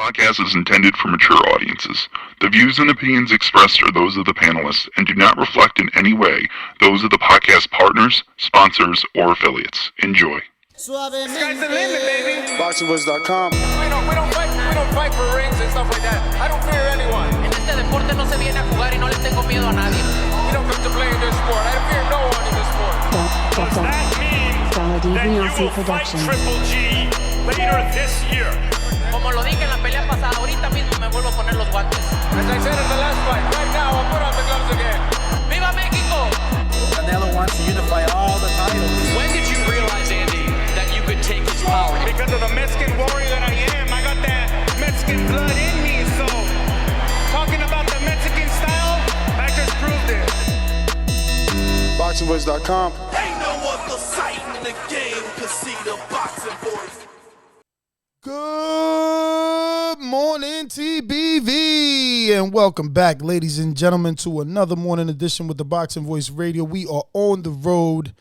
podcast is intended for mature audiences. The views and opinions expressed are those of the panelists and do not reflect in any way those of the podcast partners, sponsors, or affiliates. Enjoy. Sky's the limit, baby. BoxingVoice.com. We don't fight for rings and stuff like that. I don't fear anyone. En este deporte no se viene a jugar y no le tengo miedo a nadie. We don't come to play in this sport. I fear no one in this sport. Does that mean that you will fight Triple G later this year? Como lo dije en la pelea pasada, ahorita mismo me vuelvo a poner los guantes. As I said in the last fight, right now I'll put on the gloves again. ¡Viva México! Canelo wants to unify all the titles. When did you realize, Andy, that you could take his power? Because of the Mexican warrior that I am, I got that Mexican blood in me. So, talking about the Mexican style, I just proved it. BoxingVoice.com. Ain't no other sight in the game can see the boxing voice. Good morning, TBV, and welcome back, ladies and gentlemen, to another morning edition with the Boxing Voice Radio. We are on the road,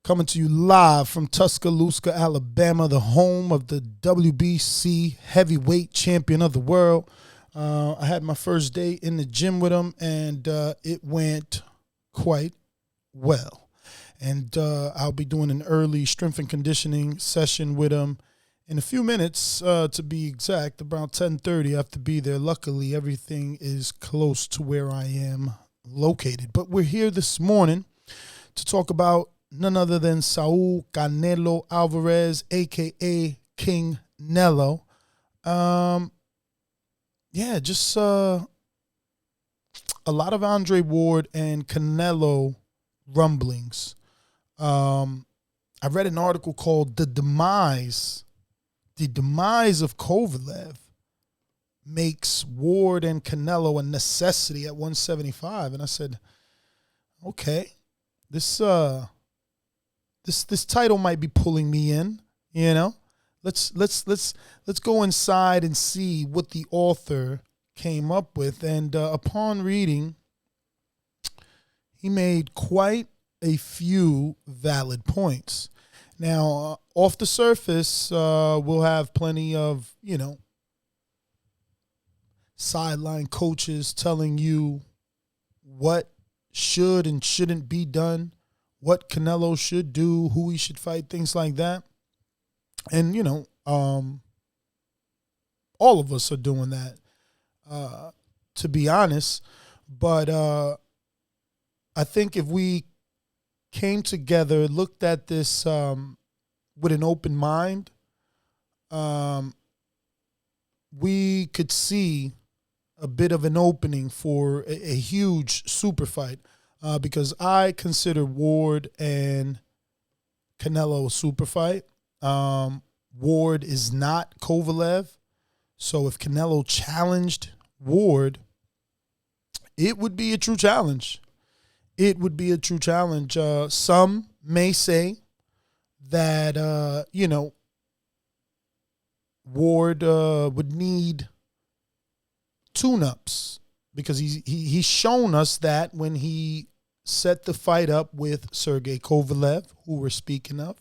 coming to you live from Tuscaloosa, Alabama, the home of the WBC heavyweight champion of the world. I had my first day in the gym with him, and it went quite well. And I'll be doing an early strength and conditioning session with him in a few minutes, to be exact. About 10:30, I have to be there. Luckily, everything is close to where I am located. But we're here this morning to talk about none other than Saul Canelo Alvarez, a.k.a. King Nello. Just a lot of Andre Ward and Canelo rumblings. I read an article called The Demise of Kovalev makes Ward and Canelo a necessity at 175. And I said, okay, this title might be pulling me in, you know. Let's go inside and see what the author came up with. And upon reading, he made quite a few valid points. Now, off the surface, we'll have plenty of, sideline coaches telling you what should and shouldn't be done, what Canelo should do, who he should fight, things like that. And, all of us are doing that, to be honest. But I think if we came together, looked at this with an open mind, we could see a bit of an opening for a huge super fight, because I consider Ward and Canelo a super fight. Ward is not Kovalev, so if Canelo challenged Ward, it would be a true challenge. It would be a true challenge. Some may say that, Ward would need tune-ups, because he's shown us that when he set the fight up with Sergey Kovalev, who we're speaking of,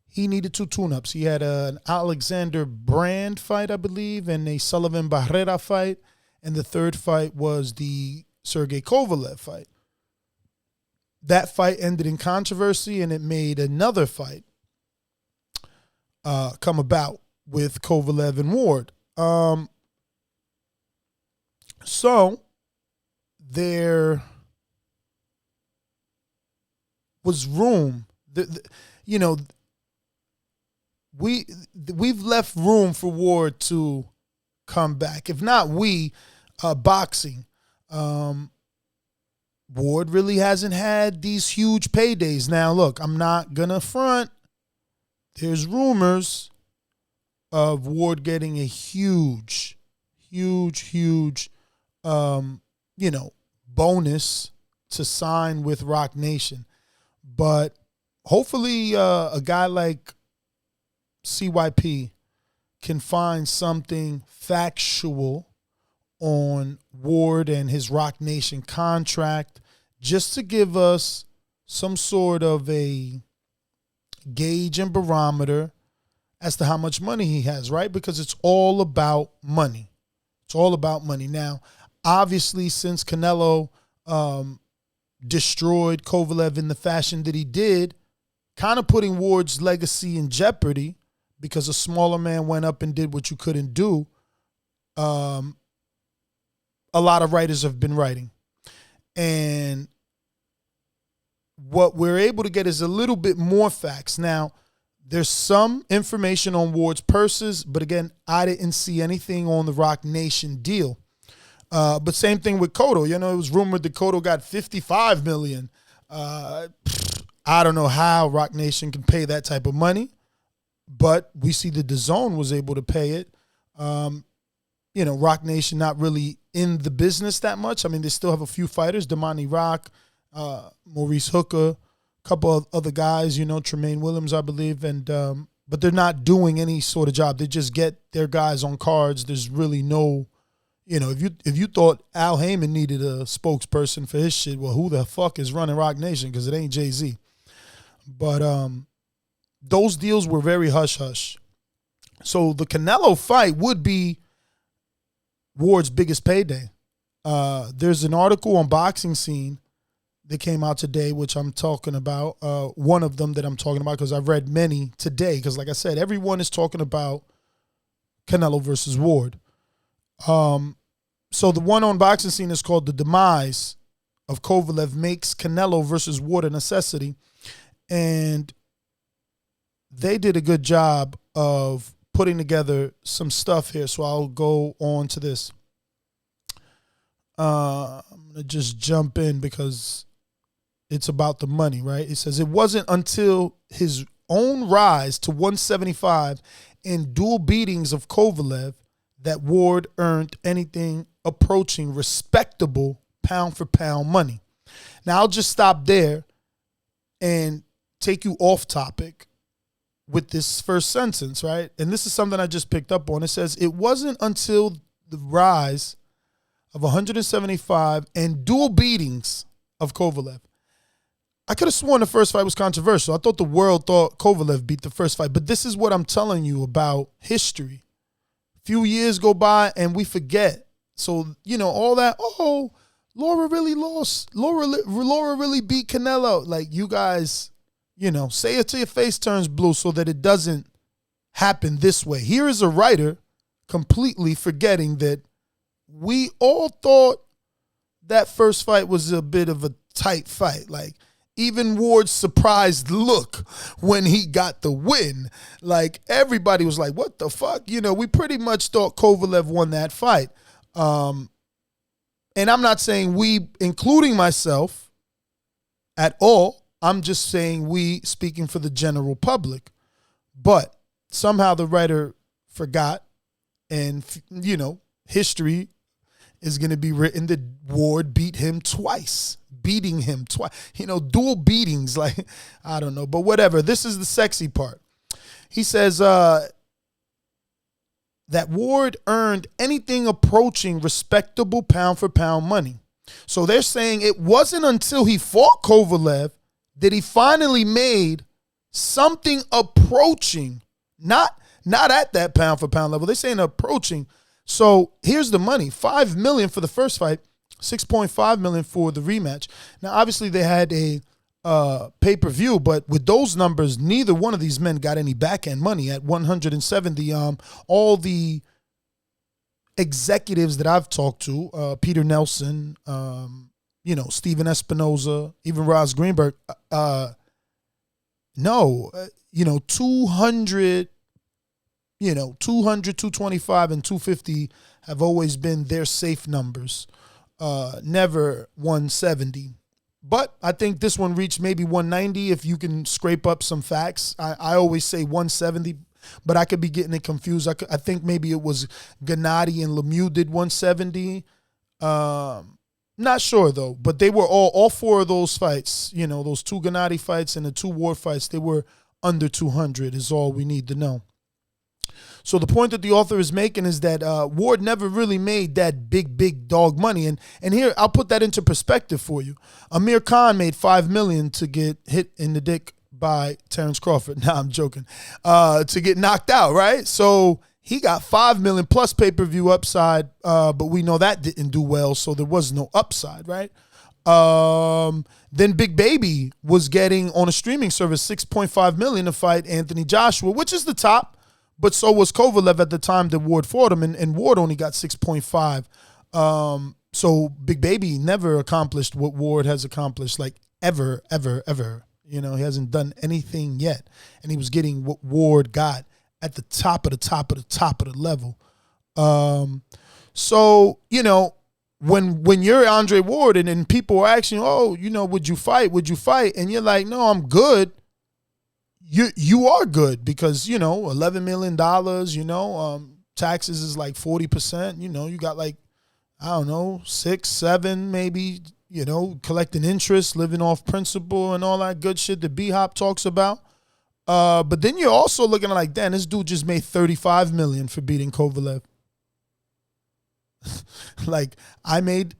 he needed two tune-ups. He had an Alexander Brand fight, I believe, and a Sullivan Barrera fight, and the third fight was the Sergey Kovalev fight. That fight ended in controversy, and it made another fight come about with Kovalev and Ward. So there was room. We've left room for Ward to come back. If not boxing. Ward really hasn't had these huge paydays. Now, look, I'm not going to front. There's rumors of Ward getting a huge bonus to sign with Rock Nation. But hopefully a guy like CYP can find something factual on Ward and his Rock Nation contract, just to give us some sort of a gauge and barometer as to how much money he has, right? Because it's all about money. It's all about money. Now, obviously, since Canelo destroyed Kovalev in the fashion that he did, kind of putting Ward's legacy in jeopardy because a smaller man went up and did what you couldn't do, a lot of writers have been writing. And what we're able to get is a little bit more facts. Now, there's some information on Ward's purses, but again, I didn't see anything on the Rock Nation deal. But same thing with Cotto. You know, it was rumored that Cotto got $55 million. I don't know how Rock Nation can pay that type of money, but we see that Dazn was able to pay it. You know, Rock Nation not really in the business that much. I mean, they still have a few fighters, Damani Rock, Maurice Hooker, a couple of other guys, you know, Tremaine Williams, I believe, and but they're not doing any sort of job. They just get their guys on cards. There's really no, you know, if you thought Al Heyman needed a spokesperson for his shit, well, who the fuck is running Rock Nation? Because it ain't Jay-Z. But those deals were very hush-hush. So the Canelo fight would be Ward's biggest payday. There's an article on Boxing Scene that came out today, which I'm talking about. One of them that I'm talking about because I've read many today. Because like I said, everyone is talking about Canelo versus Ward. So the one on Boxing Scene is called "The Demise of Kovalev Makes Canelo versus Ward a Necessity." And they did a good job of putting together some stuff here. So I'll go on to this. I'm going to just jump in because it's about the money, right? It says it wasn't until his own rise to 175 and dual beatings of Kovalev that Ward earned anything approaching respectable pound-for-pound money. Now, I'll just stop there and take you off topic with this first sentence, right? And this is something I just picked up on. It says, it wasn't until the rise of 175 and dual beatings of Kovalev. I could have sworn the first fight was controversial. I thought the world thought Kovalev beat the first fight. But this is what I'm telling you about history. A few years go by and we forget. So, you know, all that, oh, Laura really lost. Laura really beat Canelo. Like, you guys, you know, say it till your face turns blue so that it doesn't happen this way. Here is a writer completely forgetting that we all thought that first fight was a bit of a tight fight. Like, even Ward's surprised look when he got the win. Like, everybody was like, what the fuck? You know, we pretty much thought Kovalev won that fight. And I'm not saying we, including myself, at all. I'm just saying we, speaking for the general public. But somehow the writer forgot, and, you know, history is going to be written that Ward beat him twice. Beating him twice. You know, dual beatings. Like, I don't know. But whatever. This is the sexy part. He says that Ward earned anything approaching respectable pound-for-pound money. So they're saying it wasn't until he fought Kovalev that he finally made something approaching, not at that pound-for-pound level. They're saying approaching. So here's the money. $5 million for the first fight, $6.5 million for the rematch. Now, obviously, they had a pay-per-view, but with those numbers, neither one of these men got any back-end money at 170. All the executives that I've talked to, Peter Nelson, you know, Steven Espinoza, even Ross Greenberg, no, you know, 200, 225, and 250 have always been their safe numbers. Never 170. But I think this one reached maybe 190 if you can scrape up some facts. I always say 170, but I could be getting it confused. I think maybe it was Gennady and Lemieux did 170. Not sure, though. But they were all four of those fights, you know, those two Gennady fights and the two Ward fights, they were under 200 is all we need to know. So the point that the author is making is that Ward never really made that big dog money. And here, I'll put that into perspective for you. Amir Khan made $5 million to get hit in the dick by Terrence Crawford. Nah, I'm joking. To get knocked out, right? So he got 5 million plus pay-per-view upside, but we know that didn't do well, so there was no upside, right? Then Big Baby was getting on a streaming service 6.5 million to fight Anthony Joshua, which is the top, but so was Kovalev at the time that Ward fought him, and Ward only got 6.5. So Big Baby never accomplished what Ward has accomplished, like ever. You know, he hasn't done anything yet, and he was getting what Ward got at the top of the level. So, you know, when you're Andre Ward and people are asking, oh, you know, would you fight? And you're like, no, I'm good. You are good because, you know, $11 million, you know, taxes is like 40%. You know, you got like, I don't know, 6, 7 maybe, you know, collecting interest, living off principal and all that good shit that B-Hop talks about. But then you're also looking at like, damn, this dude just made $35 million for beating Kovalev. Like, I made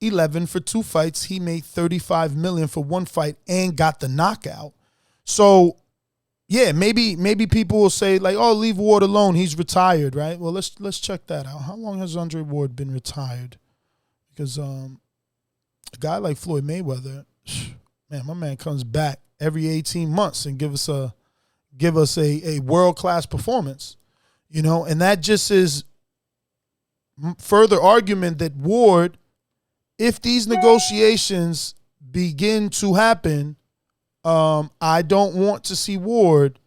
11 for 2 fights. He made 35 million for 1 fight and got the knockout. So, yeah, maybe people will say like, "Oh, leave Ward alone. He's retired, right?" Well, let's check that out. How long has Andre Ward been retired? Because a guy like Floyd Mayweather, man, my man comes back every 18 months and give us a world-class performance, you know, and that just is further argument that Ward, if these negotiations begin to happen, I don't want to see Ward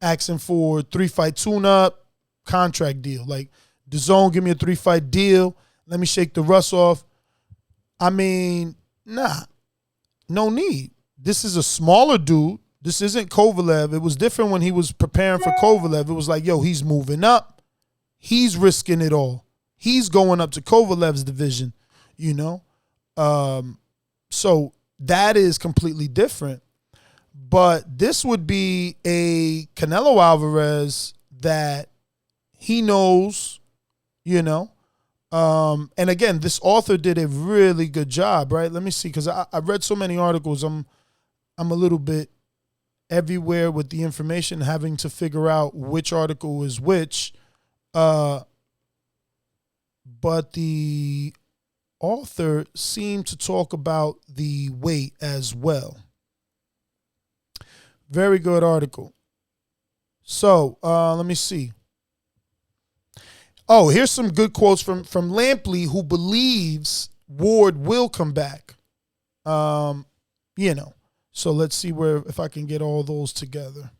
asking for 3-fight tune-up contract deal. Like, DAZN, give me a 3-fight deal. Let me shake the rust off. I mean, nah, no need. This is a smaller dude. This isn't Kovalev. It was different when he was preparing for Kovalev. It was like, yo, he's moving up. He's risking it all. He's going up to Kovalev's division, you know? So that is completely different. But this would be a Canelo Alvarez that he knows, you know? And again, this author did a really good job, right? Let me see, because I read so many articles. I'm a little bit everywhere with the information, having to figure out which article is which. But the author seemed to talk about the weight as well. Very good article. So let me see. Oh, here's some good quotes from Lampley, who believes Ward will come back. You know, so let's see if I can get all those together.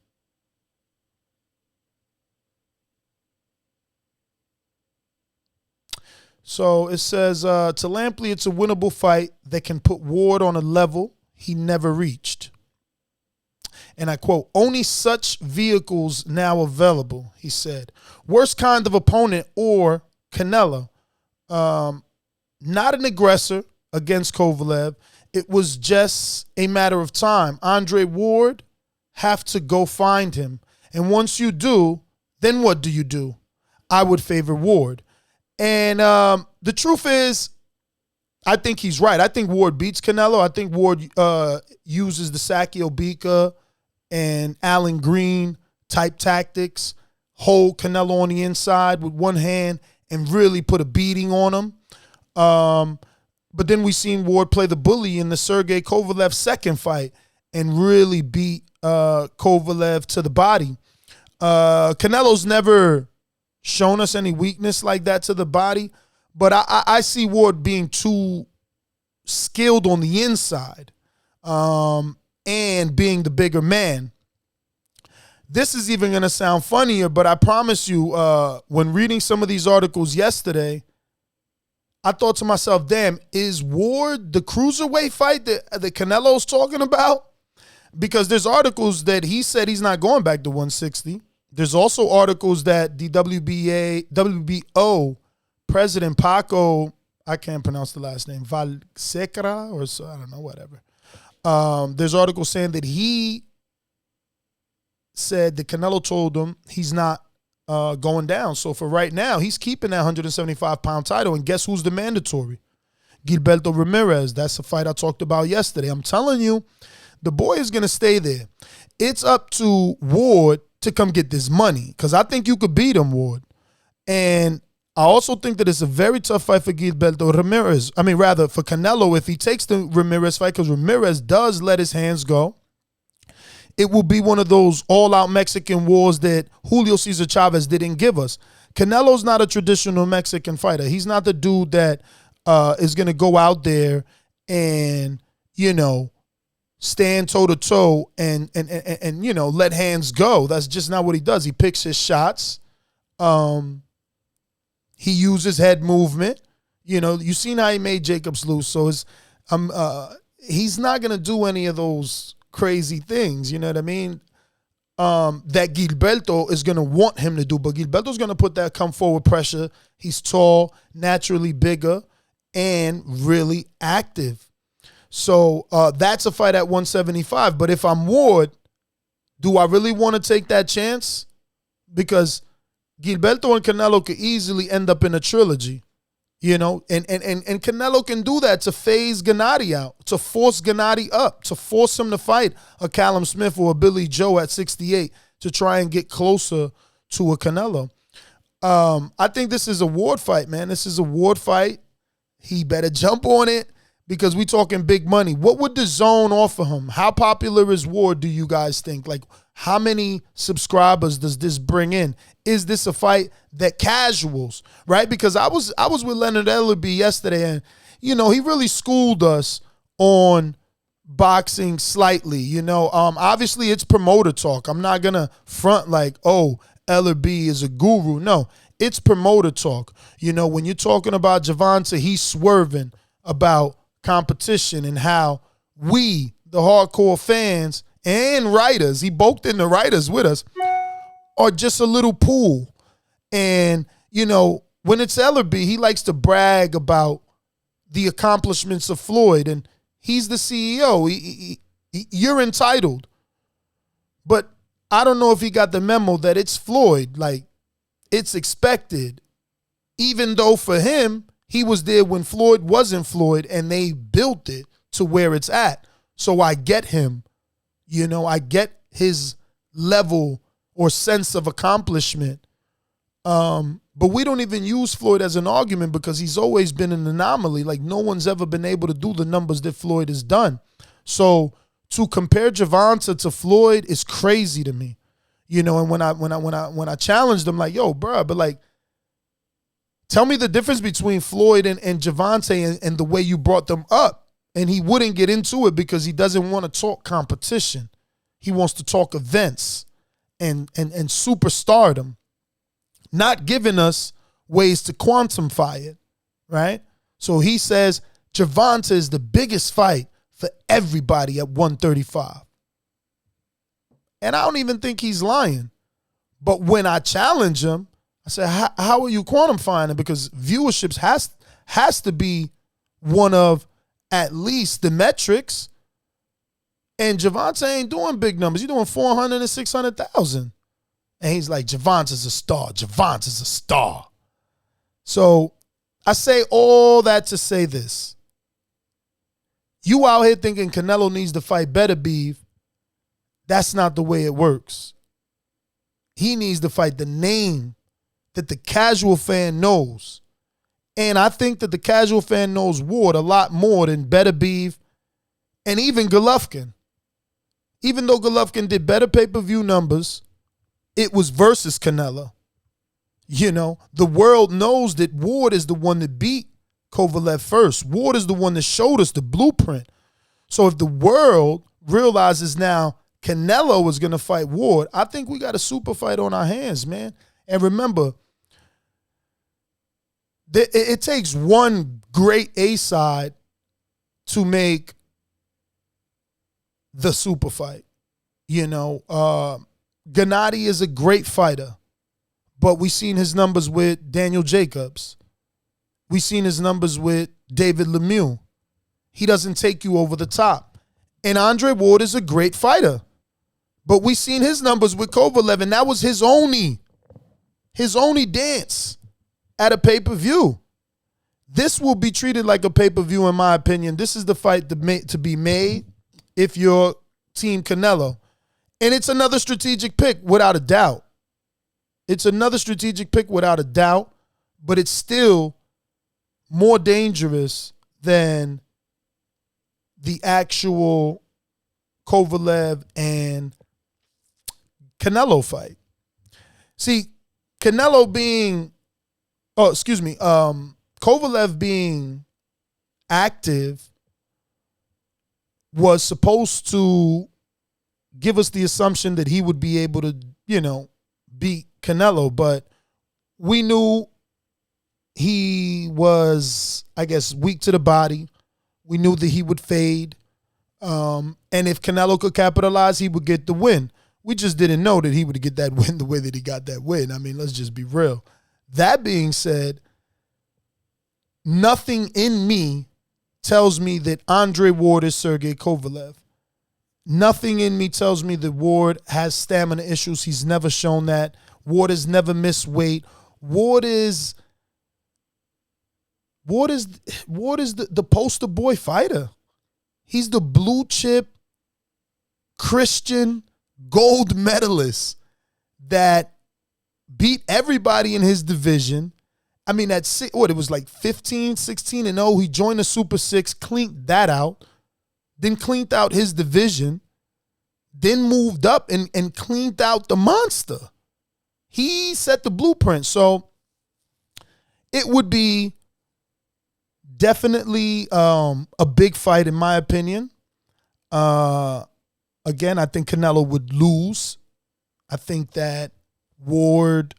So it says, to Lampley, it's a winnable fight that can put Ward on a level he never reached. And I quote, only such vehicles now available, he said. Worst kind of opponent or Canelo. Not an aggressor against Kovalev. It was just a matter of time. Andre Ward have to go find him. And once you do, then what do you do? I would favor Ward. And the truth is, I think he's right. I think Ward beats Canelo. I think Ward uses the Saki Obika and Alan Green type tactics, hold Canelo on the inside with one hand and really put a beating on him. But then we seen Ward play the bully in the Sergey Kovalev second fight and really beat Kovalev to the body. Canelo's never shown us any weakness like that to the body, but I see Ward being too skilled on the inside and being the bigger man. This is even going to sound funnier, but I promise you, when reading some of these articles yesterday, I thought to myself, damn, is Ward the cruiserweight fight that Canelo's talking about? Because there's articles that he said he's not going back to 160. There's also articles that the WBO president Paco, I can't pronounce the last name, Valsecra, or so, I don't know, whatever. There's articles saying that he said that Canelo told him he's not going down. So for right now, he's keeping that 175-pound title. And guess who's the mandatory? Gilberto Ramirez. That's the fight I talked about yesterday. I'm telling you, The boy is going to stay there. It's up to Ward to come get this money because I think you could beat him, Ward. And I also think that it's a very tough fight for Gilberto Ramirez. I mean, rather, for Canelo, if he takes the Ramirez fight, because Ramirez does let his hands go. It will be one of those all-out Mexican wars that Julio Cesar Chavez didn't give us. Canelo's not a traditional Mexican fighter. He's not the dude that is going to go out there and, stand toe-to-toe and let hands go. That's just not what he does. He picks his shots. He uses head movement. You've seen how he made Jacobs lose. So he's not going to do any of those crazy things, you know what I mean, that Gilberto is going to want him to do. But Gilberto's going to put that come forward pressure. He's tall, naturally bigger, and really active. So that's a fight at 175. But if I'm Ward, do I really want to take that chance? Because Gilberto and Canelo could easily end up in a trilogy. And Canelo can do that to phase Gennady out, to force Gennady up, to force him to fight a Callum Smith or a Billy Joe at 68 to try and get closer to a Canelo. I think this is a Ward fight, man. This is a Ward fight. He better jump on it because we talking big money. What would Dazn offer him? How popular is Ward, do you guys think? Like, how many subscribers does this bring in? Is this a fight that casuals, right? Because I was with Leonard Ellerby yesterday, and he really schooled us on boxing slightly. Obviously it's promoter talk. I'm not gonna front like, oh, Ellerby is a guru. No, it's promoter talk. When you're talking about Gervonta, he's swerving about competition and how we, the hardcore fans and writers, he bulked in the writers with us, are just a little pool. And, when it's Ellerby, he likes to brag about the accomplishments of Floyd, and he's the CEO. You're entitled. But I don't know if he got the memo that it's Floyd. Like, it's expected. Even though for him, he was there when Floyd wasn't Floyd, and they built it to where it's at. So I get him. I get his level or sense of accomplishment. But we don't even use Floyd as an argument because he's always been an anomaly. Like, no one's ever been able to do the numbers that Floyd has done. So to compare Gervonta to Floyd is crazy to me. And when I challenged him, like, yo, bro, but like, tell me the difference between Floyd and Gervonta and the way you brought them up. And he wouldn't get into it because he doesn't want to talk competition. He wants to talk events and superstardom, not giving us ways to quantify it, right? So he says Gervonta is the biggest fight for everybody at 135. And I don't even think he's lying. But when I challenge him, I say, how are you quantifying it? Because viewerships has to be one of at least the metrics. And Gervonta ain't doing big numbers. He's doing 400 and 600,000. And he's like, Gervonta's a star. Gervonta's a star. So I say all that to say this. You out here thinking Canelo needs to fight better, Beef. That's not the way it works. He needs to fight the name that the casual fan knows. And I think that the casual fan knows Ward a lot more than Better Beef and even Golovkin. Even though Golovkin did better pay-per-view numbers, it was versus Canelo. The world knows that Ward is the one that beat Kovalev first. Ward is the one that showed us the blueprint. So if the world realizes now Canelo is going to fight Ward, I think we got a super fight on our hands, man. And remember, it takes one great A-side to make the super fight. Gennady is a great fighter, but we've seen his numbers with Daniel Jacobs. We've seen his numbers with David Lemieux. He doesn't take you over the top. And Andre Ward is a great fighter, but we've seen his numbers with Kovalev, and that was his only dance at a pay-per-view. This will be treated like a pay-per-view, in my opinion. This is the fight to be made if you're Team Canelo. And it's another strategic pick without a doubt. It's another strategic pick without a doubt, but it's still more dangerous than the actual Kovalev and Canelo fight. See, Kovalev being active was supposed to give us the assumption that he would be able to, beat Canelo, but we knew he was, I guess, weak to the body. We knew that he would fade. And if Canelo could capitalize, he would get the win. We just didn't know that he would get that win the way that he got that win. I mean, let's just be real. That being said, nothing in me tells me that Andre Ward is Sergey Kovalev. Nothing in me tells me that Ward has stamina issues. He's never shown that. Ward has never missed weight. Ward is the poster boy fighter. He's the blue chip Christian gold medalist that beat everybody in his division. I mean, it was like 15, 16-0. He joined the Super 6, cleaned that out, then cleaned out his division, then moved up and cleaned out the monster. He set the blueprint. So it would be definitely a big fight, in my opinion. Again, I think Canelo would lose. I think that Ward,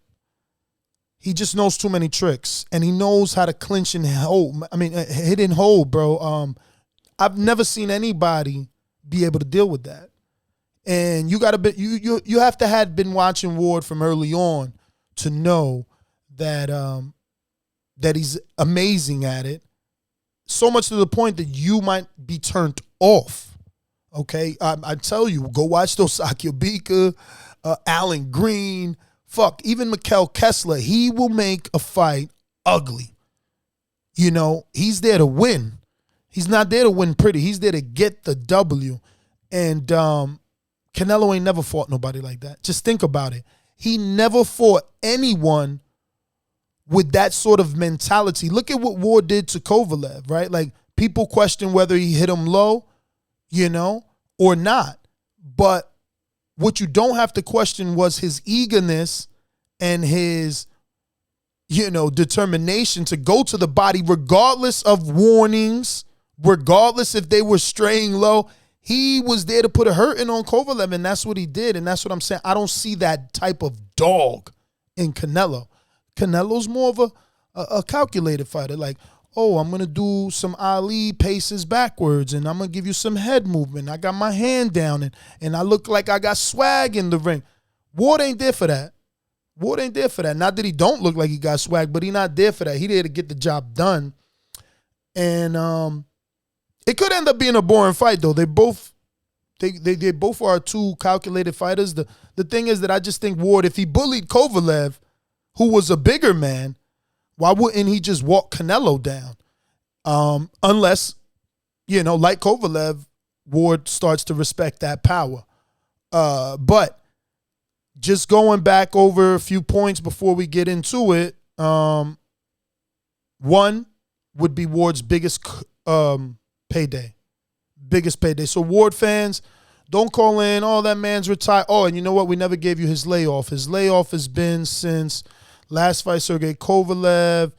he just knows too many tricks, and he knows how to clinch and hold. I mean, hit and hold, bro. I've never seen anybody be able to deal with that. And you have to have been watching Ward from early on to know that that he's amazing at it. So much to the point that you might be turned off. Okay, I tell you, go watch those Sakio Alan Green, even Mikkel Kessler. He will make a fight ugly. He's there to win. He's not there to win pretty. He's there to get the W. And Canelo ain't never fought nobody like that. Just think about it. He never fought anyone with that sort of mentality. Look at what Ward did to Kovalev, right? Like, people question whether he hit him low, or not. But what you don't have to question was his eagerness and his, determination to go to the body regardless of warnings, regardless if they were straying low. He was there to put a hurting on Kovalev, and that's what he did, and that's what I'm saying. I don't see that type of dog in Canelo. Canelo's more of a calculated fighter, like, oh, I'm going to do some Ali paces backwards, and I'm going to give you some head movement. I got my hand down, and I look like I got swag in the ring. Ward ain't there for that. Ward ain't there for that. Not that he don't look like he got swag, but he not there for that. He there to get the job done. And it could end up being a boring fight, though. They both are two calculated fighters. The thing is that I just think Ward, if he bullied Kovalev, who was a bigger man, why wouldn't he just walk Canelo down? Unless, like Kovalev, Ward starts to respect that power. But just going back over a few points before we get into it, one would be Ward's biggest payday. Biggest payday. So Ward fans, don't call in, oh, that man's retired. Oh, and you know what? We never gave you his layoff. His layoff has been since last fight, Sergey Kovalev,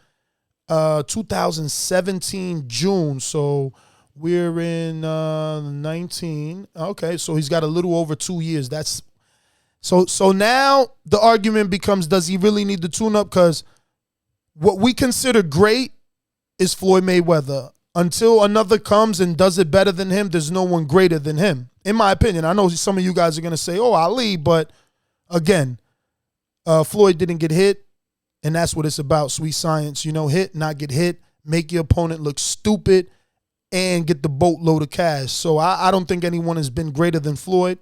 2017 June. So we're in 19. Okay, so he's got a little over 2 years. That's so now the argument becomes, does he really need the tune-up? Because what we consider great is Floyd Mayweather. Until another comes and does it better than him, there's no one greater than him, in my opinion. I know some of you guys are going to say, oh, Ali, but again, Floyd didn't get hit, and that's what it's about, sweet science. Hit, not get hit, make your opponent look stupid, and get the boatload of cash. So I don't think anyone has been greater than Floyd.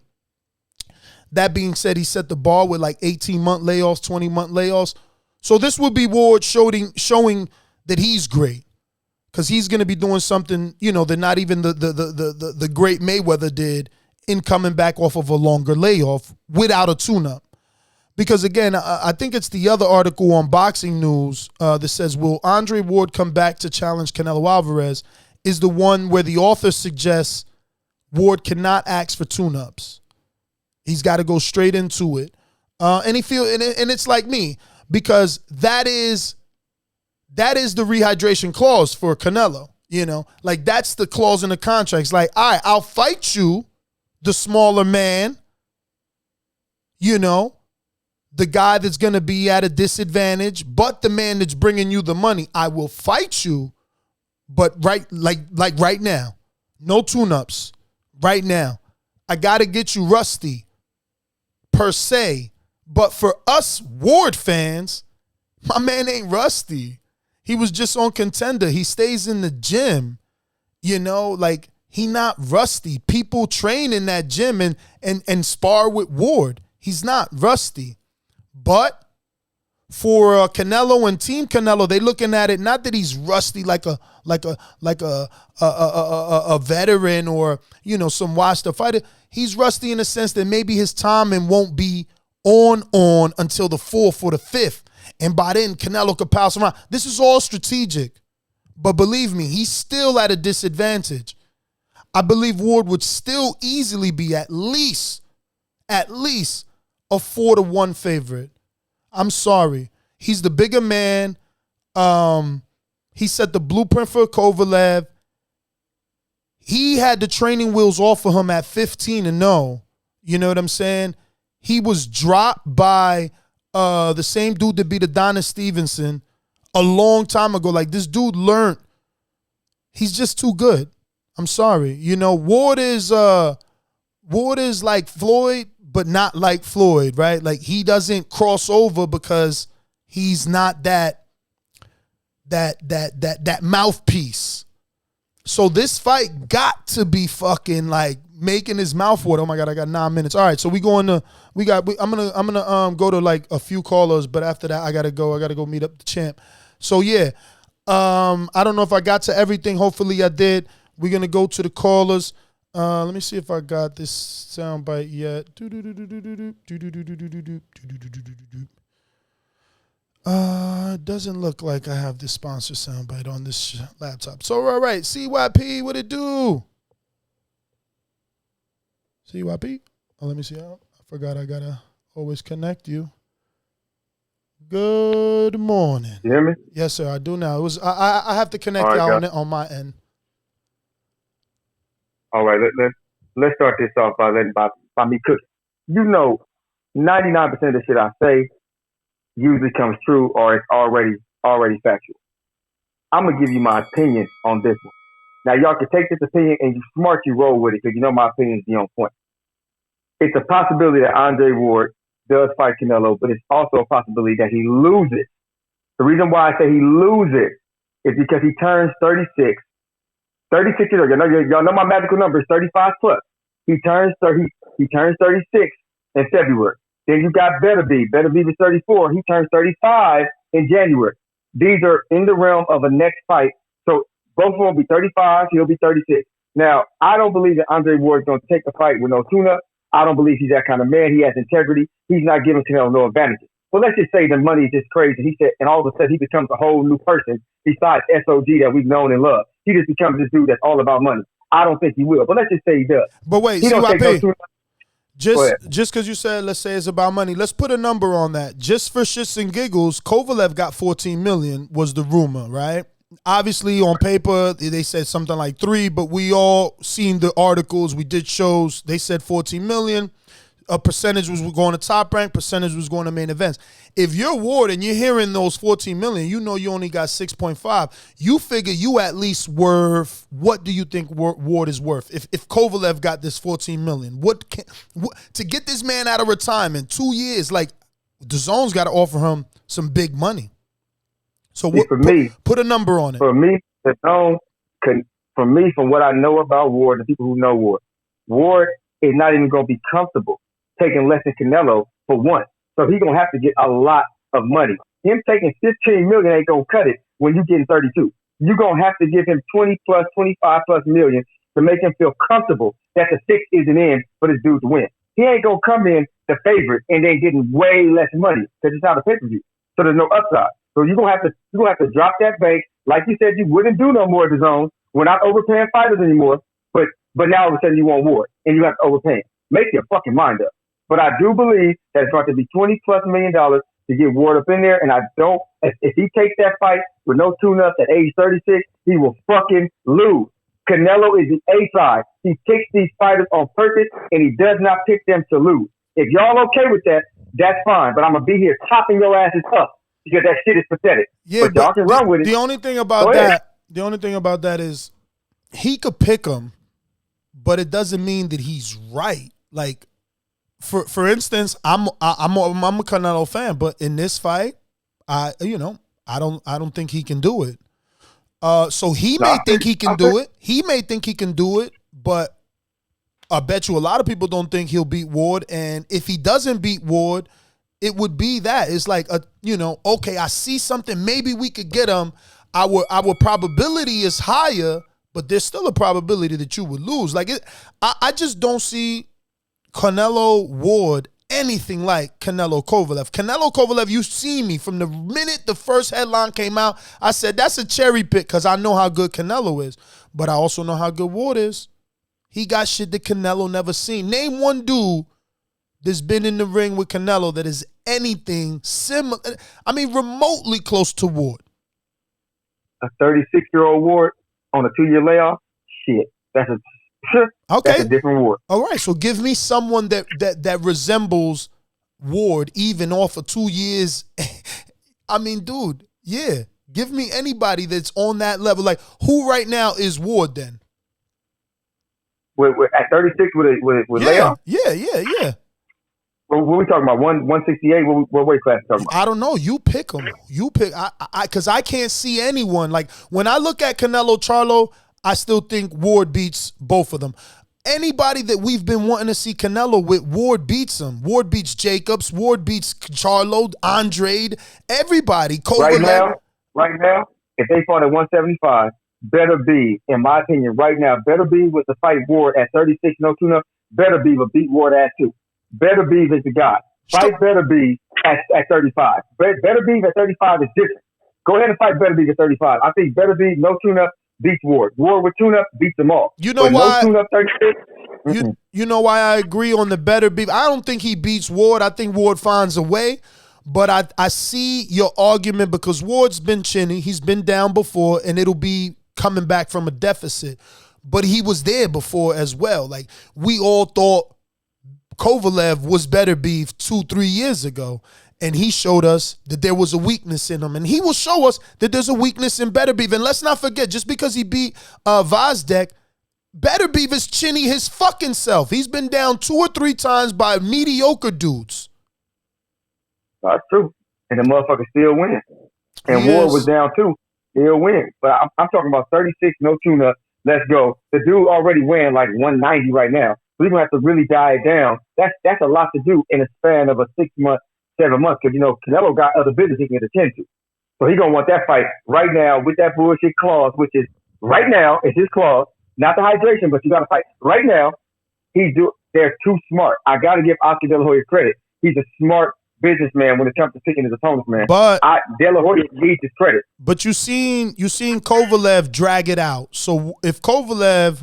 That being said, he set the bar with like 18-month layoffs, 20-month layoffs. So this would be Ward showing that he's great. Because he's going to be doing something, that not even the great Mayweather did in coming back off of a longer layoff without a tune-up. Because, again, I think it's the other article on Boxing News that says, will Andre Ward come back to challenge Canelo Alvarez, is the one where the author suggests Ward cannot ask for tune-ups. He's got to go straight into it. And it's like me, because that is the rehydration clause for Canelo. You know, like that's the clause in the contract. It's like, all right, I'll fight you, the smaller man, you know, the guy that's going to be at a disadvantage, but the man that's bringing you the money, I will fight you, but right now, no tune-ups right now. I got to get you rusty, per se. But for us Ward fans, my man ain't rusty. He was just on Contender. He stays in the gym, you know, like he not rusty. People train in that gym and spar with Ward. He's not rusty. But for Canelo and Team Canelo, they looking at it not that he's rusty like a veteran or, you know, some washed up fighter. He's rusty in the sense that maybe his timing won't be on until the 4th or the 5th. And by then, Canelo could pass around. This is all strategic. But believe me, he's still at a disadvantage. I believe Ward would still easily be at least a 4-1 favorite. I'm sorry. He's the bigger man. He set the blueprint for Kovalev. He had the training wheels off of him at 15-0. You know what I'm saying? He was dropped by the same dude that beat Adonis Stevenson a long time ago. Like, this dude learned. He's just too good. I'm sorry. You know, Ward is like Floyd, but not like Floyd, right? Like, he doesn't cross over because he's not that mouthpiece. So this fight got to be fucking like making his mouth water. Oh my God, I got 9 minutes. All right, so I'm gonna go to like a few callers, but after that I gotta go meet up the champ. So yeah, I don't know if I got to everything. Hopefully I did. We're gonna go to the callers. Let me see if I got this soundbite yet. It doesn't look like I have this sponsor soundbite on this laptop. So, all right, CYP, what it do? CYP? Oh, let me see. I forgot I gotta always connect you. Good morning. You hear me? Yes, sir. I do now. It was I have to connect y'all on my end. All right, let's start this off by me cook. You know, 99% of the shit I say usually comes true or it's already factual. I'm gonna give you my opinion on this one. Now y'all can take this opinion and you roll with it because you know my opinion is on point. It's a possibility that Andre Ward does fight Canelo, but it's also a possibility that he loses. The reason why I say he loses is because he turns 36. 36 years old. Y'all know my magical number is 35 plus. He turns 36 in February. Then you got Beterbiev. Beterbiev is 34. He turns 35 in January. These are in the realm of a next fight. So both of them will be 35. He'll be 36. Now, I don't believe that Andre Ward is going to take the fight with no tune-up. I don't believe he's that kind of man. He has integrity. He's not giving Canelo no advantages. But let's just say the money is just crazy. He said, and all of a sudden he becomes a whole new person besides SOG that we've known and loved. He just becomes this dude that's all about money. I don't think he will. But let's just say he does. But wait, he don't take no tune-up. Just because you said, let's say it's about money, let's put a number on that. Just for shits and giggles, Kovalev got $14 million was the rumor, right? Obviously, on paper, they said something like 3, but we all seen the articles. We did shows. They said $14 million. A percentage was going to Top Rank, percentage was going to main events. If you're Ward and you're hearing those $14 million, you know you only got 6.5. You figure you at least worth, what do you think Ward is worth? If Kovalev got this $14 million, to get this man out of retirement, 2 years, like Dazn's got to offer him some big money. So put a number on it. For me, from what I know about Ward, the people who know Ward is not even going to be comfortable taking less than Canelo for one. So he's going to have to get a lot of money. Him taking $15 million ain't going to cut it when you're getting 32. You're going to have to give him 20 plus, 25 plus million to make him feel comfortable that the 6 isn't in for this dude to win. He ain't gonna come in the favorite and then getting way less money because it's not a pay-per-view. So there's no upside. So you're gonna have to drop that bank. Like you said, you wouldn't do no more of his own. We're not overpaying fighters anymore. But now all of a sudden you want Ward and you have to overpay him. Make your fucking mind up. But I do believe that it's going to be $20+ million to get Ward up in there. And I don't, if he takes that fight with no tune-ups at age 36, he will fucking lose. Canelo is the A side. He picks these fighters on purpose and he does not pick them to lose. If y'all okay with that, that's fine. But I'm going to be here chopping your asses up because that shit is pathetic. Yeah, but y'all can run with it. The only thing about that is he could pick him, but it doesn't mean that he's right. Like, for instance, I'm a Canelo fan, but in this fight, I don't think he can do it. So he may think he can do it. He may think he can do it, but I bet you a lot of people don't think he'll beat Ward. And if he doesn't beat Ward, it would be that. It's like, okay, I see something. Maybe we could get him. Our probability is higher, but there's still a probability that you would lose. Like, I just don't see Canelo Ward anything like Canelo Kovalev. Canelo Kovalev, you see me from the minute the first headline came out, I said that's a cherry pick because I know how good Canelo is, but I also know how good Ward is. He got shit that Canelo never seen. Name one dude that's been in the ring with Canelo that is anything similar, remotely close to Ward. A 36-year-old Ward on a 2-year layoff? Shit. That's a different Ward. All right, so give me someone that resembles Ward even off of 2 years. Dude, yeah. Give me anybody that's on that level. Like, who right now is Ward then? At 36 with layoff? Yeah. What are we talking about? 168? What weight class are we talking about? I don't know. You pick them. You pick. Because I can't see anyone. Like, when I look at Canelo Charlo, I still think Ward beats both of them. Anybody that we've been wanting to see Canelo with, Ward beats him. Ward beats Jacobs. Ward beats Charlo, Andrade, everybody. Kovalev. Right now, if they fought at 175, better be, in my opinion, right now, better be with the fight Ward at 36, no tune-up. Better be will beat Ward at 2. Better be is the guy. Fight Better be at 35. Better be at 35 is different. Go ahead and fight Better be at 35. I think Better be, no tune-up, beats Ward. Ward with tune-up beats them all. You know why? No tune-up 36. You know why I agree on the Better be? I don't think he beats Ward. I think Ward finds a way. But I see your argument because Ward's been chinny. He's been down before, and it'll be coming back from a deficit. But he was there before as well. Like, we all thought Kovalev was Better beef 2-3 years ago, and he showed us that there was a weakness in him, and he will show us that there's a weakness in Better beef. And let's not forget, just because he beat Vazdek, Better beef is chinny his fucking self. He's been down 2 or 3 times by mediocre dudes. That's true, and the motherfucker still win. And Ward was down too, still win. But I'm talking about 36, no tune-up. Let's go. The dude already weighing like 190 right now. We're going to have to really dial it down. That's a lot to do in a span of a 6 month, 7 months. Because, Canelo got other business he can attend to. So he's going to want that fight right now with that bullshit clause, which is right now, it's his clause. Not the hydration, but you got to fight right now. They're too smart. I got to give Oscar De La Hoya credit. He's a smart businessman when it comes to picking his opponents, man. But De La Hoya needs his credit. But you seen Kovalev drag it out. So if Kovalev,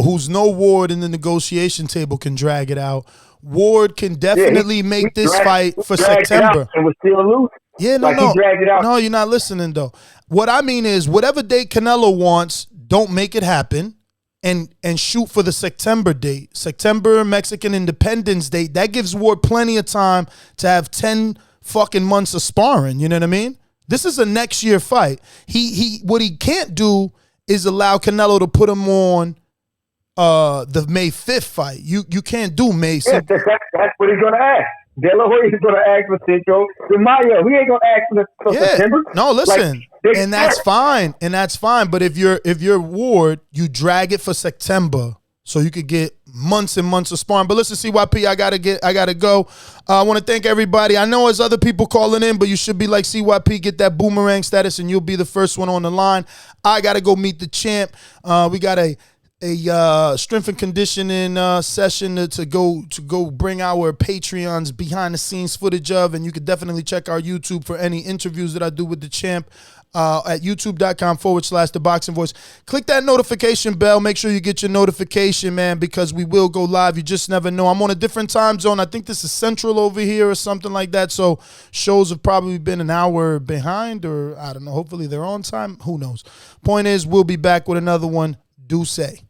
who's no Ward in the negotiation table, can drag it out, Ward can definitely make this fight for September. And was still losing. Yeah, no. He dragged it out. No, you're not listening though. What I mean is, whatever date Canelo wants, don't make it happen. And shoot for the September date. September Mexican Independence Day. That gives Ward plenty of time to have 10 fucking months of sparring. You know what I mean? This is a next year fight. What he can't do is allow Canelo to put him on the May 5th fight. You can't do May 6th. Yeah, that's what he's gonna ask. De La Hoya is gonna ask for Cinco de Mayo. We ain't gonna ask for September. No, listen. And that's fine. But if you're Ward, you drag it for September so you could get months and months of sparring. But listen, CYP, I gotta go. I want to thank everybody. I know there's other people calling in, but you should be like CYP, get that boomerang status, and you'll be the first one on the line. I gotta go meet the champ. We got a strength and conditioning session to go bring our Patreons behind the scenes footage of, and you could definitely check our YouTube for any interviews that I do with the champ at youtube.com/The Boxing Voice. Click that notification bell. Make sure you get your notification, man, because we will go live. You just never know. I'm on a different time zone. I think this is Central over here or something like that. So shows have probably been an hour behind, or I don't know. Hopefully they're on time. Who knows? Point is, we'll be back with another one. Do say.